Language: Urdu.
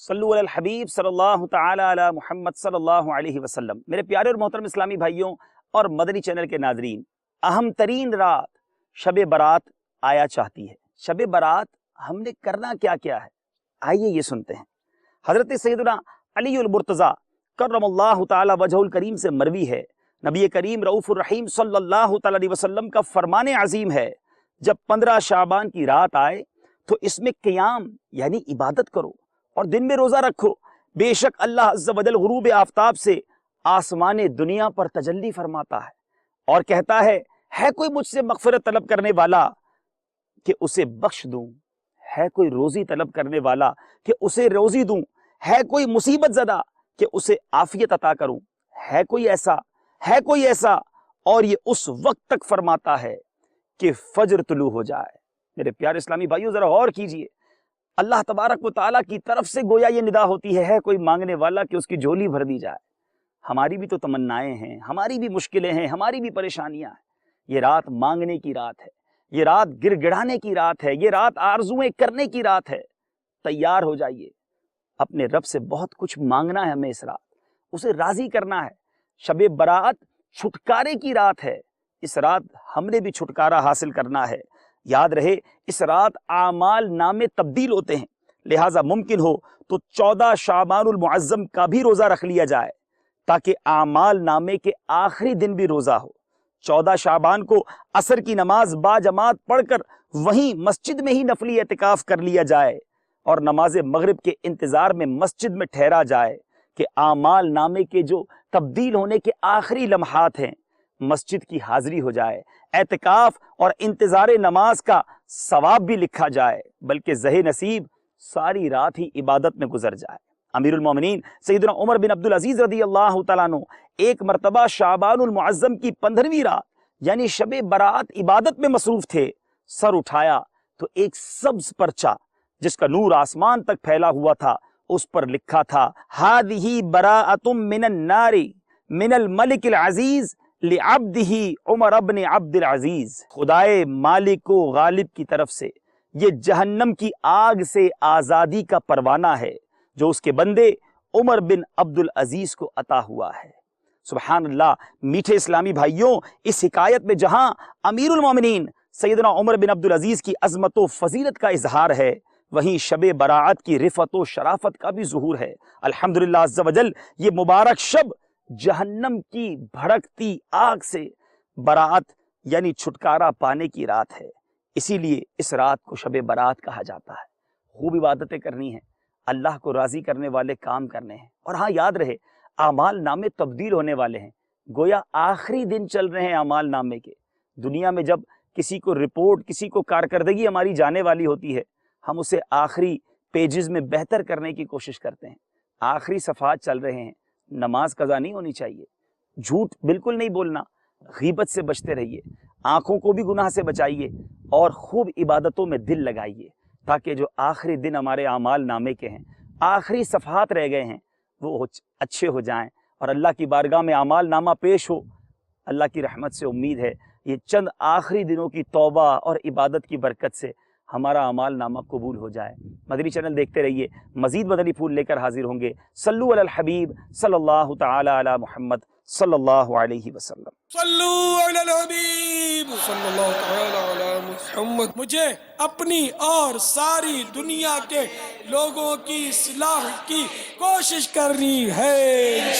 صلو علی الحبیب صلی اللہ تعالی علی محمد صلی اللہ علیہ وسلم۔ میرے پیارے اور محترم اسلامی بھائیوں اور مدنی چینل کے ناظرین، اہم ترین رات شب برات آیا چاہتی ہے۔ شب برات ہم نے کرنا کیا کیا ہے، آئیے یہ سنتے ہیں۔ حضرت سیدنا علی المرتضیٰ کرم اللہ تعالی وجہ الکریم سے مروی ہے، نبی کریم رؤوف الرحیم صلی اللہ تعالی علیہ وسلم کا فرمان عظیم ہے، جب 15 شعبان کی رات آئے تو اس میں قیام یعنی عبادت کرو اور دن میں روزہ رکھو، بے شک اللہ عز و جل غروب آفتاب سے آسمان دنیا پر تجلی فرماتا ہے اور کہتا ہے کوئی مجھ سے مغفرت طلب کرنے والا کہ اسے بخش دوں، ہے کوئی روزی طلب کرنے والا کہ اسے روزی دوں، ہے کوئی مصیبت زدہ کہ اسے عافیت عطا کروں، ہے کوئی ایسا اور یہ اس وقت تک فرماتا ہے کہ فجر طلوع ہو جائے۔ میرے پیارے اسلامی بھائیوں ذرا غور کیجئے، اللہ تبارک و تعالیٰ کی طرف سے گویا یہ ندا ہوتی ہے کوئی مانگنے والا کہ اس کی جھولی بھر دی جائے۔ ہماری بھی تو تمنائیں ہیں، ہماری بھی مشکلیں ہیں، ہماری بھی پریشانیاں ہیں۔ یہ رات مانگنے کی رات ہے، یہ رات گر گڑانے کی رات ہے، یہ رات آرزویں کرنے کی رات ہے۔ تیار ہو جائیے، اپنے رب سے بہت کچھ مانگنا ہے ہمیں، اس رات اسے راضی کرنا ہے۔ شب برات چھٹکارے کی رات ہے، اس رات ہم نے بھی چھٹکارا حاصل کرنا ہے۔ یاد رہے اس رات اعمال نامے تبدیل ہوتے ہیں، لہٰذا ممکن ہو تو 14 شعبان المعظم کا بھی روزہ رکھ لیا جائے تاکہ اعمال نامے کے آخری دن بھی روزہ ہو۔ 14 شعبان کو عصر کی نماز با جماعت پڑھ کر وہیں مسجد میں ہی نفلی اعتکاف کر لیا جائے اور نماز مغرب کے انتظار میں مسجد میں ٹھہرا جائے کہ اعمال نامے کے جو تبدیل ہونے کے آخری لمحات ہیں مسجد کی حاضری ہو جائے، اعتکاف اور انتظار نماز کا ثواب بھی لکھا جائے، بلکہ زہ نصیب ساری رات ہی عبادت میں گزر جائے۔ امیر المومنین سیدنا عمر بن عبدالعزیز رضی اللہ تعالیٰ عنہ ایک مرتبہ شعبان المعظم کی 15ویں رات یعنی شب برات عبادت میں مصروف تھے، سر اٹھایا تو ایک سبز پرچہ جس کا نور آسمان تک پھیلا ہوا تھا، اس پر لکھا تھا ہذہ براءۃ من النار من الملک العزیز لعبدہ عمر بن عبد العزیز۔ خدائے مالک و غالب کی طرف سے یہ جہنم کی آگ سے آزادی کا پروانہ ہے جو اس کے بندے عمر بن عبد العزیز کو عطا ہوا ہے۔ سبحان اللہ۔ میٹھے اسلامی بھائیوں، اس حکایت میں جہاں امیر المومنین سیدنا عمر بن عبد العزیز کی عظمت و فضیلت کا اظہار ہے، وہیں شب براعت کی رفعت و شرافت کا بھی ظہور ہے۔ الحمدللہ عز و جل یہ مبارک شب جہنم کی بھڑکتی آگ سے براعت یعنی چھٹکارا پانے کی رات ہے، اسی لیے اس رات کو شب برات کہا جاتا ہے۔ خوب عبادتیں کرنی ہیں، اللہ کو راضی کرنے والے کام کرنے ہیں، اور ہاں یاد رہے اعمال نامے تبدیل ہونے والے ہیں، گویا آخری دن چل رہے ہیں اعمال نامے کے۔ دنیا میں جب کسی کو رپورٹ، کسی کو کارکردگی ہماری جانے والی ہوتی ہے، ہم اسے آخری پیجز میں بہتر کرنے کی کوشش کرتے ہیں۔ آخری صفحات چل رہے ہیں، نماز قضا نہیں ہونی چاہیے، جھوٹ بالکل نہیں بولنا، غیبت سے بچتے رہیے، آنکھوں کو بھی گناہ سے بچائیے اور خوب عبادتوں میں دل لگائیے تاکہ جو آخری دن ہمارے اعمال نامے کے ہیں، آخری صفحات رہ گئے ہیں، وہ اچھے ہو جائیں اور اللہ کی بارگاہ میں اعمال نامہ پیش ہو۔ اللہ کی رحمت سے امید ہے یہ چند آخری دنوں کی توبہ اور عبادت کی برکت سے ہمارا اعمال نامہ قبول ہو جائے۔ مدنی چینل دیکھتے رہیے، مزید مدنی پھول لے کر حاضر ہوں گے۔ صلو علی الحبیب صلی اللہ تعالی علی محمد صلی اللہ علیہ وسلم۔ صلو علی الحبیب صلی اللہ تعالی علی محمد۔ مجھے اپنی اور ساری دنیا کے لوگوں کی اصلاح کی کوشش کرنی ہے۔